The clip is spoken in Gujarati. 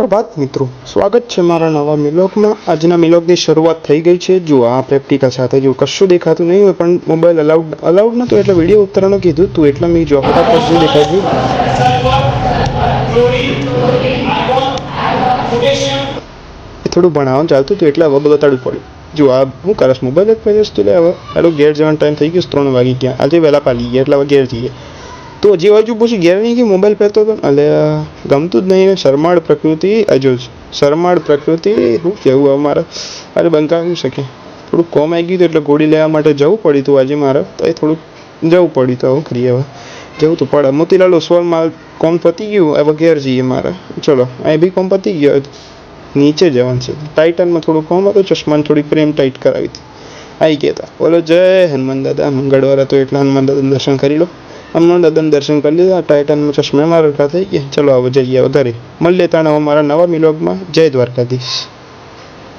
સુપ્રભાત મિત્રો, સ્વાગત છે મારા નવા મિલોગમાં। આજના મિલોગની શરૂઆત થઈ ગઈ છે। જો આ પ્રેક્ટિકલ સાથે જો કશું દેખાતું નહીં હોય પણ મોબાઈલ અલાઉડ નહોતું એટલે વિડીયો ઉતારવાનું કીધું તું એટલે મેં જો ફટાફટ જે દેખાય એ થોડું ભણાવવાનું ચાલતું હતું એટલે હવે બતાડવું પડ્યું। જો આ હું કરસ મોબાઈલ જ પહેર્યો તો લે હવે પેલો ઘેર જવાનો ટાઈમ થઈ ગયો, 3 વાગી ગયા। આજે વહેલા પાલી ગયા એટલે હવે ઘેર જઈએ। તો જે બાજુ પૂછી ઘેર નહીં કે મોબાઈલ પહેરતો હતો એટલે ગમતું જ નહીં। શરમાળ પ્રકૃતિ હજુ શરમાળ પ્રકૃતિ શું કહેવું હવે મારે અરે બંકાવી શકે। થોડુંક કોમ આવી ગયું એટલે ગોળી લેવા માટે જવું પડ્યું હતું આજે મારે, તો એ થોડુંક જવું પડ્યું તો હવે કરીએ હવે જવું તો પડે। મોતીલાલ ઓસવાલમાં કોમ પતી ગયું, હવે ઘેર જઈએ મારે। ચલો અહીં બી કોમ પતી ગયો, નીચે જવાનું છે। ટાઇટનમાં થોડું કોમ હતું, ચશ્માને થોડીક ફ્રેમ ટાઈટ કરાવી હતી, આવી ગયા હતા। બોલો જય હનુમાન દાદા। મંગળવાર હતો એટલે હનુમાન દાદાનું દર્શન કરી લો। હનુમાન દાદાનું દર્શન કરી લીધા, ટાઇટનમાં ચશ્મા મારા થઈ ગયા। ચલો હવે જઈએ હવે ઘરે। મળીએ તાણે મારા નવા મિલોગમાં। જય દ્વારકાધીશ।